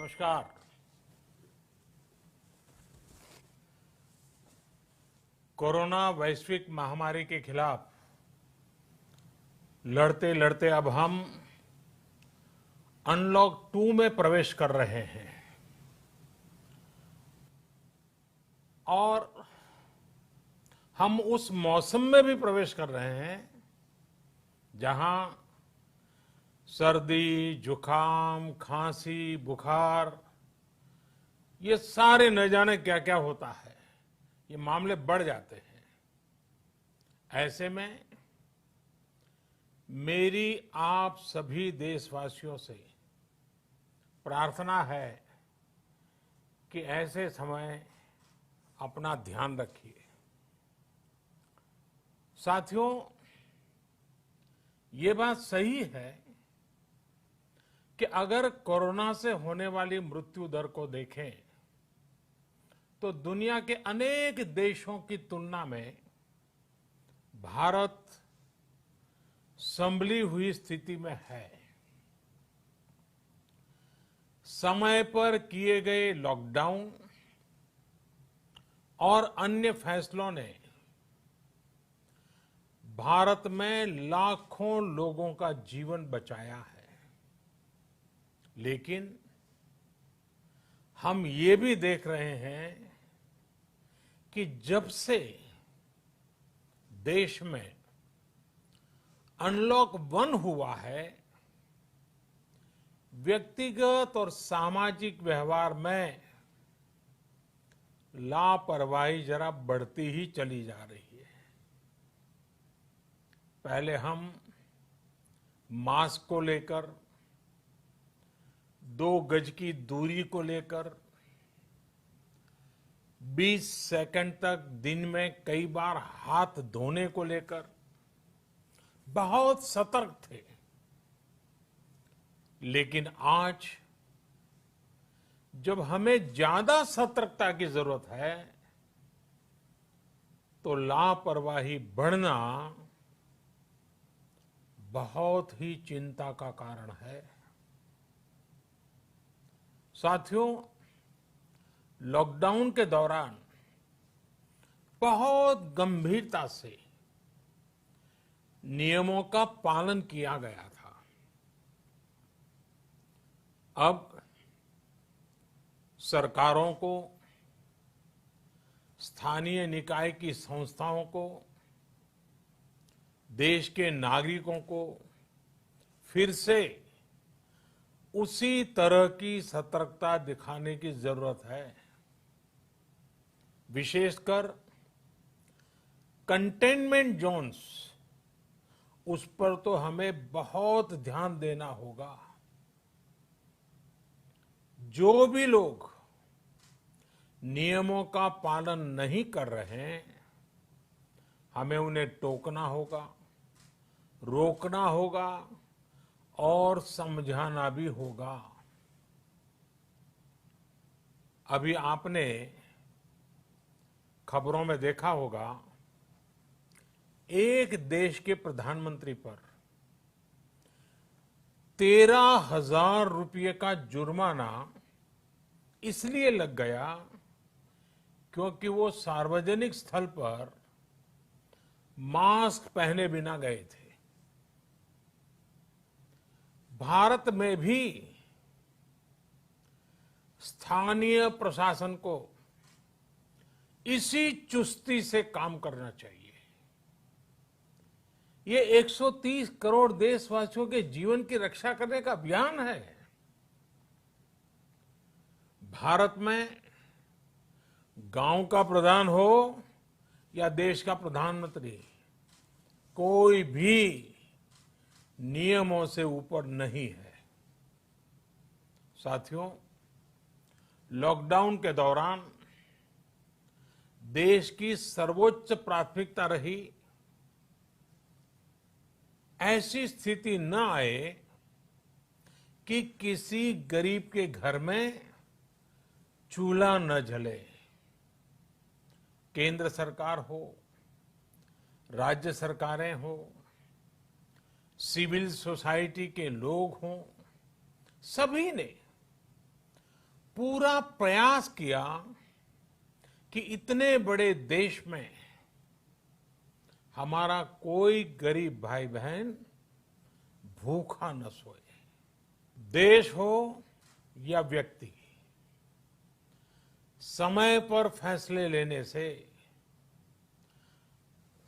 नमस्कार। कोरोना वैश्विक महामारी के खिलाफ लड़ते लड़ते अब हम अनलॉक 2 में प्रवेश कर रहे हैं और हम उस मौसम में भी प्रवेश कर रहे हैं जहां सर्दी, जुकाम, खांसी, बुखार ये सारे न जाने क्या क्या होता है, ये मामले बढ़ जाते हैं। ऐसे में मेरी आप सभी देशवासियों से प्रार्थना है कि ऐसे समय अपना ध्यान रखिए। साथियों, ये बात सही है कि अगर कोरोना से होने वाली मृत्यु दर को देखें तो दुनिया के अनेक देशों की तुलना में भारत संभली हुई स्थिति में है। समय पर किए गए लॉकडाउन और अन्य फैसलों ने भारत में लाखों लोगों का जीवन बचाया है, लेकिन हम ये भी देख रहे हैं कि जब से देश में अनलॉक 1 हुआ है, व्यक्तिगत और सामाजिक व्यवहार में लापरवाही जरा बढ़ती ही चली जा रही है। पहले हम मास्क को लेकर, 2 गज की दूरी को लेकर 20 सेकंड तक दिन में कई बार हाथ धोने को लेकर बहुत सतर्क थे, लेकिन आज जब हमें ज्यादा सतर्कता की जरूरत है तो लापरवाही बढ़ना बहुत ही चिंता का कारण है। साथियों, लॉकडाउन के दौरान बहुत गंभीरता से नियमों का पालन किया गया था। अब सरकारों को, स्थानीय निकाय की संस्थाओं को, देश के नागरिकों को फिर से उसी तरह की सतर्कता दिखाने की जरूरत है। विशेषकर कंटेनमेंट जोन्स, उस पर तो हमें बहुत ध्यान देना होगा। जो भी लोग नियमों का पालन नहीं कर रहे हैं, हमें उन्हें टोकना होगा, रोकना होगा और समझाना भी होगा। अभी आपने खबरों में देखा होगा, एक देश के प्रधानमंत्री पर 13,000 रुपये का जुर्माना इसलिए लग गया क्योंकि वो सार्वजनिक स्थल पर मास्क पहने बिना गए थे। भारत में भी स्थानीय प्रशासन को इसी चुस्ती से काम करना चाहिए। ये 130 करोड़ देशवासियों के जीवन की रक्षा करने का अभियान है। भारत में गांव का प्रधान हो या देश का प्रधानमंत्री, कोई भी नियमों से ऊपर नहीं है। साथियों, लॉकडाउन के दौरान देश की सर्वोच्च प्राथमिकता रही ऐसी स्थिति न आए कि किसी गरीब के घर में चूल्हा न जले। केंद्र सरकार हो, राज्य सरकारें हो, सिविल सोसाइटी के लोग हों, सभी ने पूरा प्रयास किया कि इतने बड़े देश में हमारा कोई गरीब भाई बहन भूखा न सोए। देश हो या व्यक्ति, समय पर फैसले लेने से,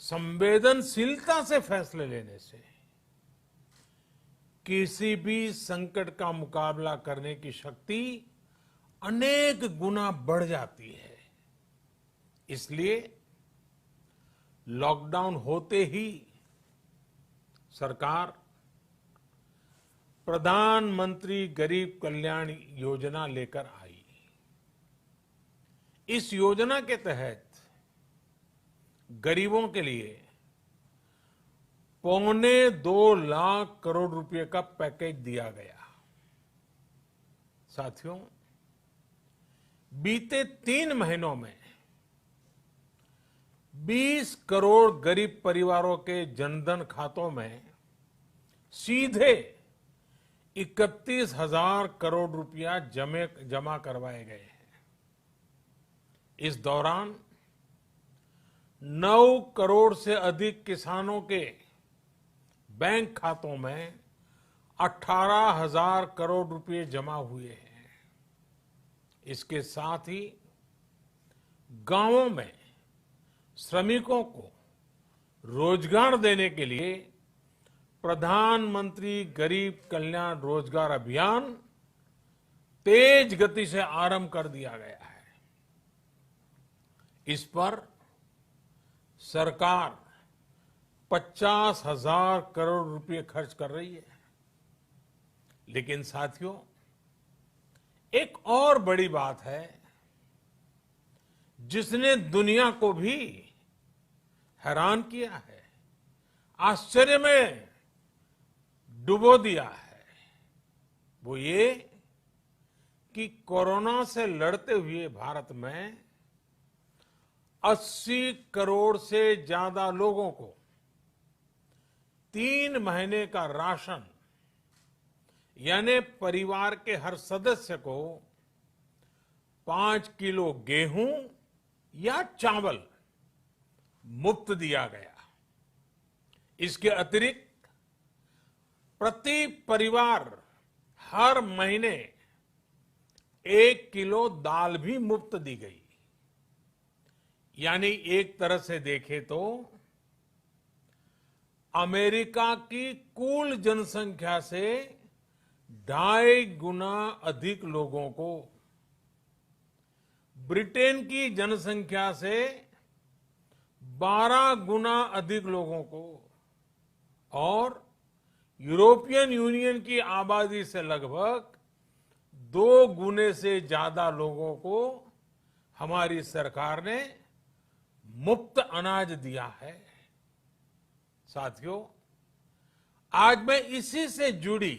संवेदनशीलता से फैसले लेने से किसी भी संकट का मुकाबला करने की शक्ति अनेक गुना बढ़ जाती है। इसलिए लॉकडाउन होते ही सरकार प्रधानमंत्री गरीब कल्याण योजना लेकर आई। इस योजना के तहत गरीबों के लिए 2.25 लाख करोड़ रुपए का पैकेज दिया गया। साथियों, बीते 3 महीनों में 20 करोड़ गरीब परिवारों के जनधन खातों में सीधे 31,000 करोड़ रुपया जमा करवाए गए हैं। इस दौरान 9 करोड़ से अधिक किसानों के बैंक खातों में 18,000 करोड़ रुपए जमा हुए हैं। इसके साथ ही गांवों में श्रमिकों को रोजगार देने के लिए प्रधानमंत्री गरीब कल्याण रोजगार अभियान तेज गति से आरंभ कर दिया गया है। इस पर सरकार 50,000 करोड़ रुपए खर्च कर रही है। लेकिन साथियों, एक और बड़ी बात है जिसने दुनिया को भी हैरान किया है, आश्चर्य में डुबो दिया है। वो ये कि कोरोना से लड़ते हुए भारत में 80 करोड़ से ज्यादा लोगों को 3 महीने का राशन, यानी परिवार के हर सदस्य को 5 किलो गेहूं या चावल मुफ्त दिया गया। इसके अतिरिक्त प्रति परिवार हर महीने 1 किलो दाल भी मुफ्त दी गई। यानी एक तरह से देखें तो अमेरिका की कुल जनसंख्या से 2.5 गुना अधिक लोगों को, ब्रिटेन की जनसंख्या से 12 गुना अधिक लोगों को और यूरोपियन यूनियन की आबादी से लगभग 2 गुने से ज्यादा लोगों को हमारी सरकार ने मुफ्त अनाज दिया है। साथियों, आज मैं इसी से जुड़ी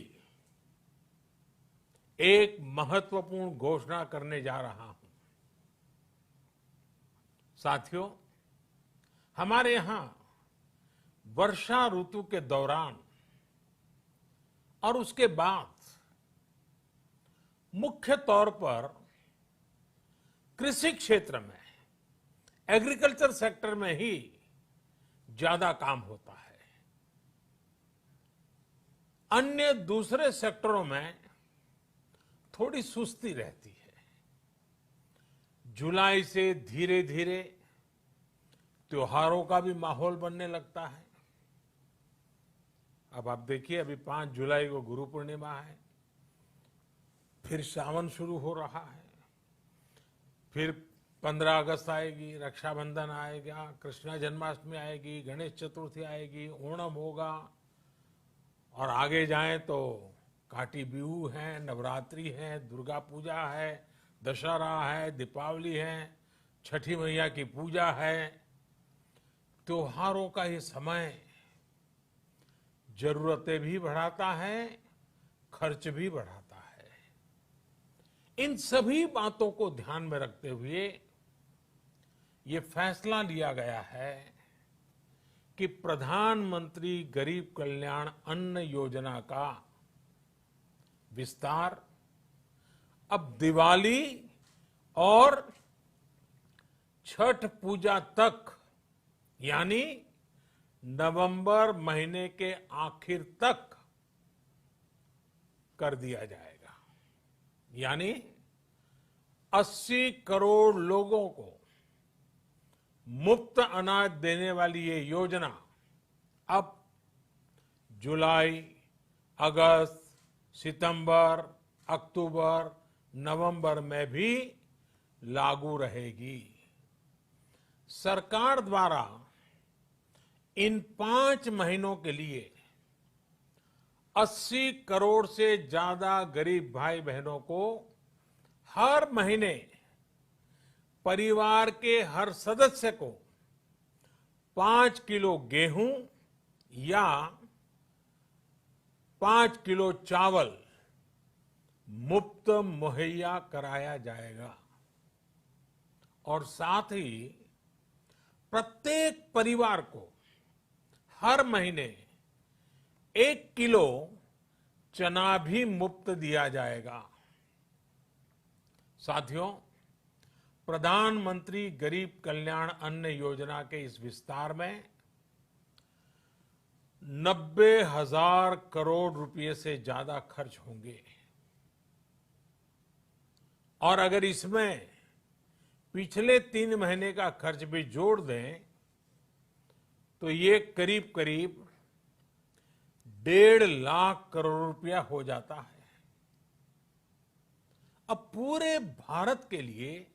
एक महत्वपूर्ण घोषणा करने जा रहा हूं। साथियों, हमारे यहां वर्षा ऋतु के दौरान और उसके बाद मुख्य तौर पर कृषि क्षेत्र में, एग्रीकल्चर सेक्टर में ही ज्यादा काम होता है। अन्य दूसरे सेक्टरों में थोड़ी सुस्ती रहती है। जुलाई से धीरे धीरे त्योहारों का भी माहौल बनने लगता है। अब आप देखिए, अभी 5 जुलाई को गुरु पूर्णिमा है, फिर सावन शुरू हो रहा है, फिर 15 अगस्त आएगी, रक्षाबंधन आएगा, कृष्ण जन्माष्टमी आएगी, गणेश चतुर्थी आएगी, ओणम होगा और आगे जाएं तो काटी बिहू है, नवरात्रि है, दुर्गा पूजा है, दशहरा है, दीपावली है, छठी मैया की पूजा है। त्योहारों का ये समय जरूरतें भी बढ़ाता है, खर्च भी बढ़ाता है। इन सभी बातों को ध्यान में रखते हुए ये फैसला लिया गया है कि प्रधानमंत्री गरीब कल्याण अन्न योजना का विस्तार अब दिवाली और छठ पूजा तक, यानी नवंबर महीने के आखिर तक कर दिया जाएगा। यानी 80 करोड़ लोगों को मुफ्त अनाज देने वाली ये योजना अब जुलाई, अगस्त, सितंबर, अक्टूबर, नवंबर में भी लागू रहेगी। सरकार द्वारा इन 5 महीनों के लिए 80 करोड़ से ज्यादा गरीब भाई बहनों को हर महीने परिवार के हर सदस्य को 5 किलो गेहूं या 5 किलो चावल मुफ्त मुहैया कराया जाएगा। और साथ ही प्रत्येक परिवार को हर महीने 1 किलो चना भी मुफ्त दिया जाएगा। साथियों, प्रधानमंत्री गरीब कल्याण अन्न योजना के इस विस्तार में 90,000 करोड़ रुपए से ज्यादा खर्च होंगे। और अगर इसमें पिछले 3 महीने का खर्च भी जोड़ दें तो ये करीब करीब 1.5 लाख करोड़ रुपया हो जाता है। अब पूरे भारत के लिए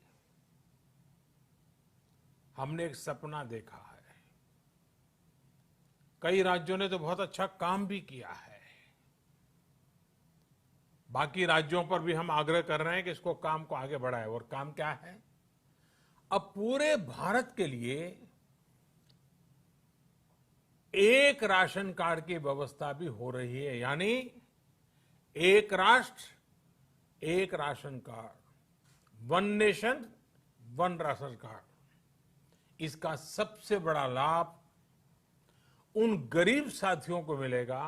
हमने एक सपना देखा है। कई राज्यों ने तो बहुत अच्छा काम भी किया है। बाकी राज्यों पर भी हम आग्रह कर रहे हैं कि इसको काम को आगे बढ़ाएं। और काम क्या है? अब पूरे भारत के लिए एक राशन कार्ड की व्यवस्था भी हो रही है। यानी एक राष्ट्र एक ration card, one nation one ration card. इसका सबसे बड़ा लाभ उन गरीब साथियों को मिलेगा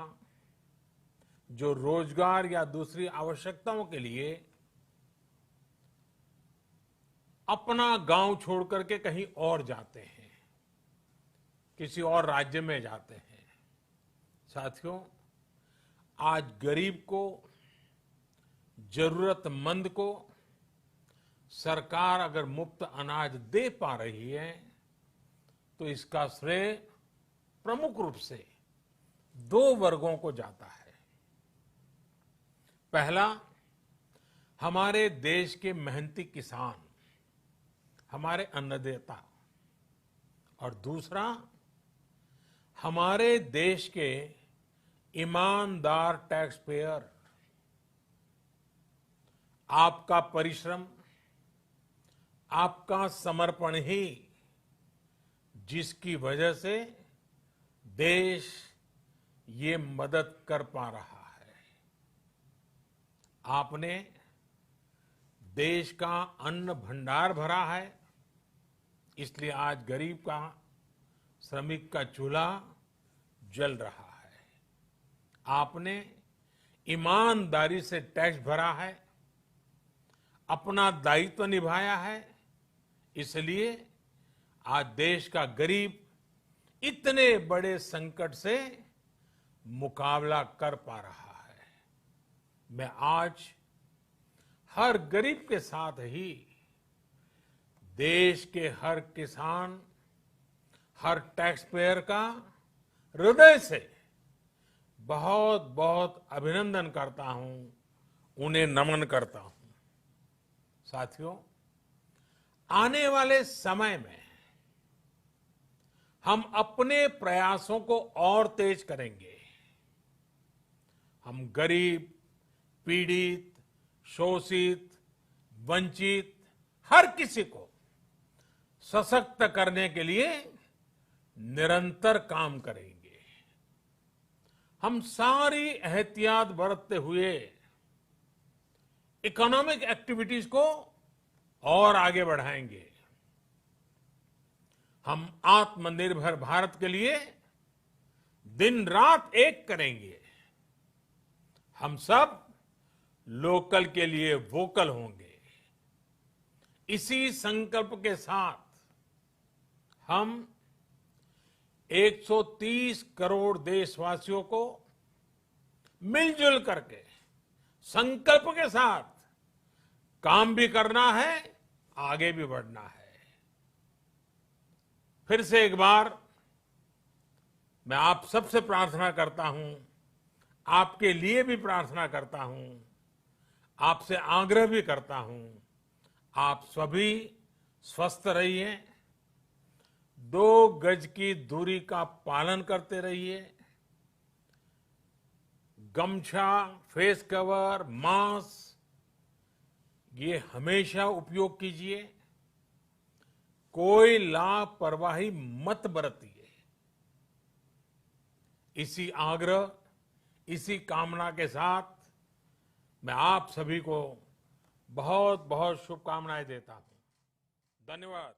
जो रोजगार या दूसरी आवश्यकताओं के लिए अपना गांव छोड़ करके कहीं और जाते हैं, किसी और राज्य में जाते हैं। साथियों, आज गरीब को, जरूरतमंद को सरकार अगर मुफ्त अनाज दे पा रही है तो इसका श्रेय प्रमुख रूप से 2 वर्गों को जाता है। पहला, हमारे देश के मेहनती किसान, हमारे अन्नदाता। और दूसरा, हमारे देश के ईमानदार टैक्स पेयर। आपका परिश्रम, आपका समर्पण ही जिसकी वजह से देश ये मदद कर पा रहा है। आपने देश का अन्न भंडार भरा है, इसलिए आज गरीब का, श्रमिक का चूल्हा जल रहा है। आपने ईमानदारी से टैक्स भरा है, अपना दायित्व निभाया है, इसलिए आज देश का गरीब इतने बड़े संकट से मुकाबला कर पा रहा है। मैं आज हर गरीब के साथ ही देश के हर किसान, हर टैक्स पेयर का हृदय से बहुत बहुत अभिनंदन करता हूं, उन्हें नमन करता हूं। साथियों, आने वाले समय में हम अपने प्रयासों को और तेज करेंगे। हम गरीब, पीड़ित, शोषित, वंचित हर किसी को सशक्त करने के लिए निरंतर काम करेंगे। हम सारी एहतियात बरतते हुए इकोनॉमिक एक्टिविटीज को और आगे बढ़ाएंगे। हम आत्मनिर्भर भारत के लिए दिन रात एक करेंगे। हम सब लोकल के लिए वोकल होंगे। इसी संकल्प के साथ हम 130 करोड़ देशवासियों को मिलजुल करके संकल्प के साथ काम भी करना है, आगे भी बढ़ना है। फिर से एक बार मैं आप सबसे प्रार्थना करता हूं, आपके लिए भी प्रार्थना करता हूं, आपसे आग्रह भी करता हूं, आप सभी स्वस्थ रहिए, 2 गज की दूरी का पालन करते रहिए, गमछा, फेस कवर, मास्क ये हमेशा उपयोग कीजिए, कोई लापरवाही मत बरतिए। इसी आग्रह, इसी कामना के साथ मैं आप सभी को बहुत बहुत शुभकामनाएं देता हूं। धन्यवाद।